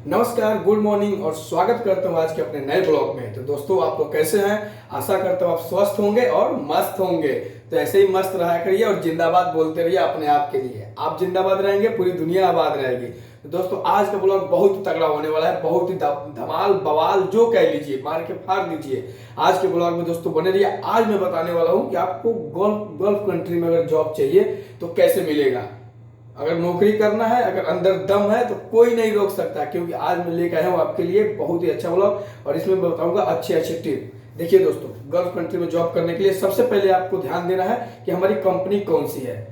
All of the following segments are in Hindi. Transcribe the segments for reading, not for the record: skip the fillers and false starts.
नमस्कार, गुड मॉर्निंग और स्वागत करता हूँ आज के अपने नए ब्लॉग में। तो दोस्तों, आप लोग कैसे हैं? आशा करता हूँ आप स्वस्थ होंगे और मस्त होंगे। तो ऐसे ही मस्त रहा करिए और जिंदाबाद बोलते रहिए अपने आप के लिए। आप जिंदाबाद रहेंगे, पूरी दुनिया आबाद रहेगी। तो दोस्तों, आज का ब्लॉग बहुत ही तगड़ा होने वाला है, बहुत ही धमाल बवाल जो कह लीजिए, मार के फाड़ दीजिए। आज के ब्लॉग में दोस्तों बने रहिए। आज मैं बताने वाला हूँ कि आपको गल्फ कंट्री में अगर जॉब चाहिए तो कैसे मिलेगा। अगर नौकरी करना है, अगर अंदर दम है तो कोई नहीं रोक सकता, क्योंकि आज मैं लेकर आया हूँ आपके लिए बहुत ही अच्छा ब्लॉग और इसमें मैं बताऊंगा अच्छे अच्छे टिप। देखिए दोस्तों, गल्फ कंट्री में जॉब करने के लिए सबसे पहले आपको ध्यान देना है कि हमारी कंपनी कौन सी है।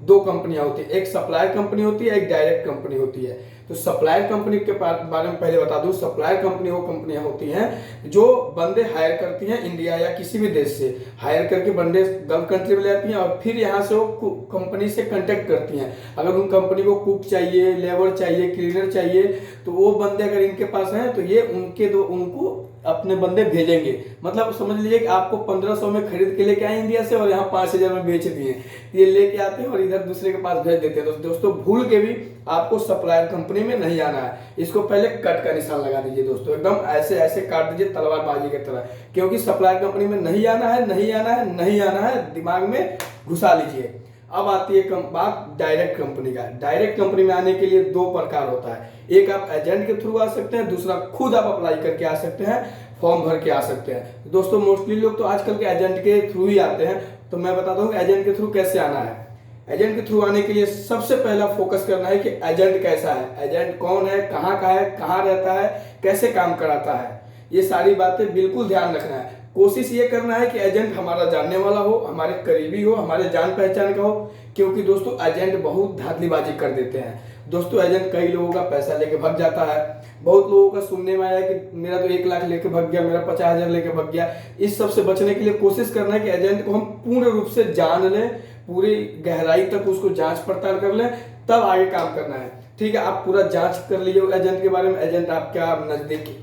दो कंपनियां होती है, एक सप्लायर कंपनी होती है, एक डायरेक्ट कंपनी होती है। तो सप्लायर कंपनी के बारे में पहले बता दूं। सप्लायर कंपनी वो कंपनियां होती हैं जो बंदे हायर करती हैं इंडिया या किसी भी देश से, हायर करके बंदे गल्फ कंट्री में ले आती हैं और फिर यहाँ से वो कंपनी से कांटेक्ट करती हैं। अगर उन कंपनी को कुक चाहिए, लेबर चाहिए, क्लीनर चाहिए, तो वो बंदे अगर इनके पास हैं तो ये उनको अपने बंदे भेजेंगे। मतलब समझ लीजिए कि आपको 1500 में खरीद के लेके आए इंडिया से और यहाँ 5000 में बेच दिए। ये लेके आते हैं और इधर दूसरे के पास भेज देते हैं। तो दोस्तों, भूल के भी आपको सप्लायर कंपनी में नहीं आना है। इसको पहले कट का निशान लगा दीजिए दोस्तों, एकदम ऐसे ऐसे काट दीजिए तलवारबाजी की तरह, क्योंकि सप्लायर कंपनी में नहीं आना है, नहीं आना है, नहीं आना है, दिमाग में घुसा लीजिए। अब आती है बात डायरेक्ट कंपनी का। डायरेक्ट कंपनी में आने के लिए दो प्रकार होता है। एक आप एजेंट के थ्रू आ सकते हैं, दूसरा खुद आप अप्लाई करके आ सकते हैं, फॉर्म भर के आ सकते हैं। दोस्तों, मोस्टली लोग तो आजकल के एजेंट के थ्रू ही आते हैं। तो मैं बताता हूँ एजेंट के थ्रू कैसे आना है। एजेंट के थ्रू आने के लिए सबसे पहला फोकस करना है कि एजेंट कैसा है, एजेंट कौन है, कहाँ का है, कहाँ रहता है, कैसे काम कराता है। ये सारी बातें बिल्कुल ध्यान रखना है। कोशिश ये करना है कि एजेंट हमारा जानने वाला हो, हमारे करीबी हो, हमारे जान पहचान का हो, क्योंकि दोस्तों एजेंट बहुत धांधलीबाजी कर देते हैं। दोस्तों, एजेंट कई लोगों का पैसा लेके भाग जाता है। बहुत लोगों का सुनने में आया कि मेरा तो 1 लाख लेके भाग गया, मेरा 50,000 लेके भाग गया। इस सब से बचने के लिए कोशिश करना है कि एजेंट को हम पूर्ण रूप से जान लें, पूरी गहराई तक उसको जांच पड़ताल कर लें, तब आगे काम करना है। ठीक है, आप पूरा जांच कर लीजिए एजेंट के बारे में। एजेंट आपका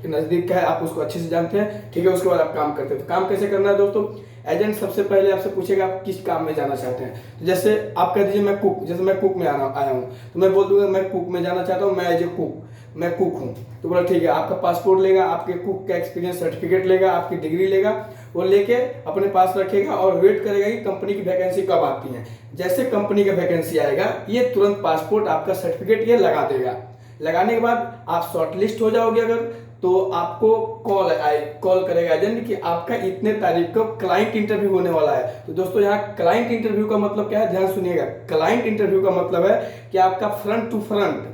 नजदीक का है, आप उसको अच्छे से जानते हैं। ठीक है, उसके बाद आप काम करते हैं। तो काम कैसे करना है दोस्तों? एजेंट सबसे पहले आपसे पूछेगा आप किस काम में जाना चाहते हैं। तो जैसे आप कह दीजिए मैं कुक, जैसे मैं कुक में आया हूँ, तो मैं बोल दूंगा मैं कुक में जाना चाहता हूँ, मैं एज ए कुक, मैं कुक हूँ। तो बोला ठीक है, आपका पासपोर्ट लेगा, आपके कुक का एक्सपीरियंस सर्टिफिकेट लेगा, आपकी डिग्री लेगा, वो लेके अपने पास रखेगा और वेट करेगा कि कंपनी की वैकेंसी कब आती है। जैसे कंपनी का वैकेंसी आएगा, ये तुरंत पासपोर्ट, आपका सर्टिफिकेट ये लगा देगा। लगाने के बाद आप शॉर्टलिस्ट हो जाओगे अगर, तो आपको कॉल करेगा एजेंट कि आपका इतने तारीख को क्लाइंट इंटरव्यू होने वाला है। तो दोस्तों, यहाँ क्लाइंट इंटरव्यू का मतलब क्या है, ध्यान सुनिएगा। क्लाइंट इंटरव्यू का मतलब है कि आपका फ्रंट टू फ्रंट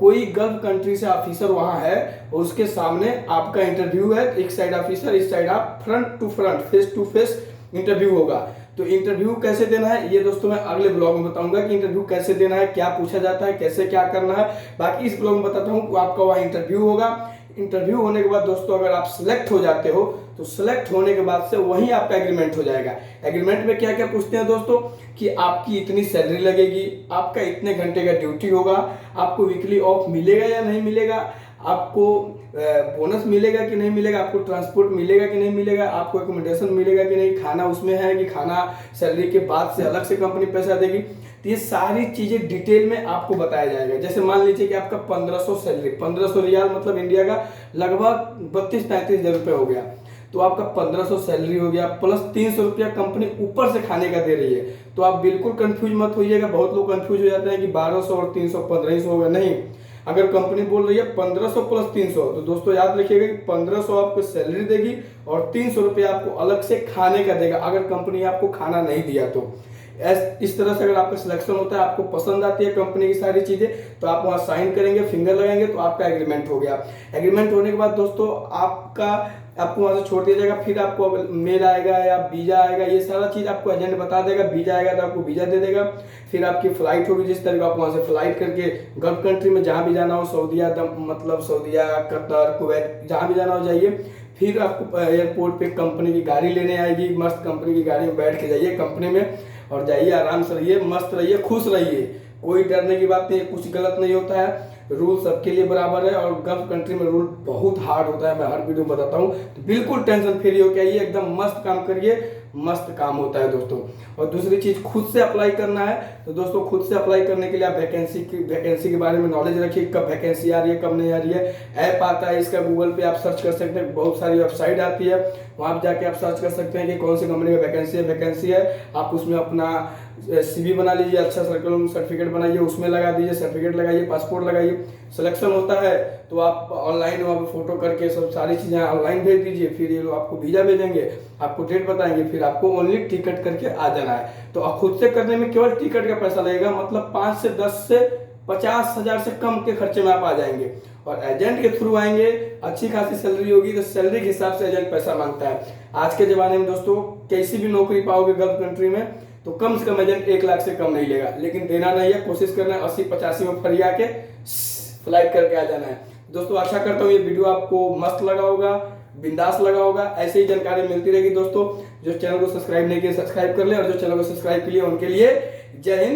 कोई गल्फ कंट्री से ऑफिसर वहां है और उसके सामने आपका इंटरव्यू है। एक साइड ऑफिसर, इस साइड आप, फ्रंट टू फेस इंटरव्यू होगा। तो इंटरव्यू कैसे देना है ये दोस्तों मैं अगले ब्लॉग में बताऊंगा कि इंटरव्यू कैसे देना है, क्या पूछा जाता है, कैसे क्या करना है। बाकी इस ब्लॉग में बताता हूँ आपका वहाँ इंटरव्यू होगा। इंटरव्यू होने के बाद दोस्तों अगर आप सिलेक्ट हो जाते हो, तो सिलेक्ट होने के बाद से वहीं आपका एग्रीमेंट हो जाएगा। एग्रीमेंट में क्या क्या पूछते हैं दोस्तों, कि आपकी इतनी सैलरी लगेगी, आपका इतने घंटे का ड्यूटी होगा, आपको वीकली ऑफ मिलेगा या नहीं मिलेगा, आपको बोनस मिलेगा कि नहीं मिलेगा, आपको ट्रांसपोर्ट मिलेगा कि नहीं मिलेगा, आपको एकोमोडेशन मिलेगा कि नहीं, खाना उसमें है कि खाना सैलरी के बाद से अलग से कंपनी पैसा देगी। तो ये सारी चीजें डिटेल में आपको बताया जाएगा। जैसे मान लीजिए कि आपका 1500 सैलरी, 1500 रियाल मतलब इंडिया का लगभग 32-33 हजार रुपये हो गया। तो आपका 1500 सैलरी हो गया, प्लस 300 रुपया कंपनी ऊपर से खाने का दे रही है। तो आप बिल्कुल कंफ्यूज मत होइएगा। बहुत लोग कंफ्यूज हो जाते हैं कि 1200 और 300 1500 होगा। नहीं, अगर कंपनी बोल रही है 1500 प्लस 300, तो दोस्तों याद रखिएगा कि 1500 आपको सैलरी देगी और 300 रुपया आपको अलग से खाने का देगा, अगर कंपनी आपको खाना नहीं दिया तो। इस तरह से अगर आपका सिलेक्शन होता है, आपको पसंद आती है कंपनी की सारी चीजें, तो आप वहां साइन करेंगे, फिंगर लगाएंगे, तो आपका एग्रीमेंट हो गया। एग्रीमेंट होने के बाद दोस्तों आपको वहां से छोड़ दिया जाएगा। फिर आपको मेल आएगा या वीजा आएगा, ये सारा चीज आपको एजेंट बता देगा। वीजा आएगा तो आपको वीजा दे देगा। फिर आपकी फ्लाइट होगी, जिस तरह आप वहां से फ्लाइट करके गल्फ कंट्री में जहां भी जाना हो, सऊदीया मतलब सऊदीया, कतर, कुवैत, जहां भी जाना हो जाइए। फिर आपको एयरपोर्ट पे कंपनी की गाड़ी लेने आएगी। मस्त कंपनी की गाड़ी में बैठ के जाइए कंपनी में और जाइए, आराम से रहिए, मस्त रहिए, खुश रहिए। कोई डरने की बात नहीं है, कुछ गलत नहीं होता है, रूल सबके लिए बराबर है। और गल्फ कंट्री में रूल बहुत हार्ड होता है, मैं हर वीडियो में बताता हूँ। तो बिल्कुल टेंशन फ्री होकर आइए, एकदम मस्त काम करिए, मस्त काम होता है दोस्तों। और दूसरी चीज़, खुद से अप्लाई करना है तो दोस्तों खुद से अप्लाई करने के लिए आप वैकेंसी के बारे में नॉलेज रखिए, कब वैकेंसी आ रही है कब नहीं आ रही है। ऐप आता है इसका, गूगल पे आप सर्च कर सकते हैं, बहुत सारी वेबसाइट आती है, वहाँ पर जाके आप सर्च कर सकते हैं कि कौन सी कंपनी में वैकेंसी है। आप उसमें अपना CV बना लीजिए, अच्छा सर्टिफिकेट बनाइए, उसमें लगा दीजिए, सर्टिफिकेट लगाइए, पासपोर्ट लगाइए। सिलेक्शन होता है तो आप ऑनलाइन वहाँ पर फोटो करके सब सारी चीज़ें ऑनलाइन भेज दीजिए, फिर ये लोग आपको वीज़ा भेजेंगे, आपको डेट बताएंगे, फिर आपको ओनली टिकट करके आ जाना है। तो आप खुद से करने में केवल टिकट का पैसा लगेगा, मतलब 5 से 10 से 50 हजार से कम के खर्चे में आप आ जाएंगे। और एजेंट के थ्रू आएंगे, अच्छी खासी सैलरी होगी, तो सैलरी के हिसाब से एजेंट पैसा मांगता है। आज के जमाने में दोस्तों कैसी भी नौकरी पाओगे गल्फ कंट्री में तो कम से कम एजेंट 1 लाख से कम नहीं लेगा, लेकिन देना नहीं है, कोशिश करना है 80-85 में फरिया के फ्लाइट करके आ जाना है। दोस्तों आशा करता हूँ ये वीडियो आपको मस्त लगा होगा, बिंदास लगा होगा। ऐसे ही जानकारी मिलती रहेगी दोस्तों। जो चैनल को सब्सक्राइब नहीं किया सब्सक्राइब कर ले, और जो चैनल को सब्सक्राइब किए उनके लिए जय हिंद।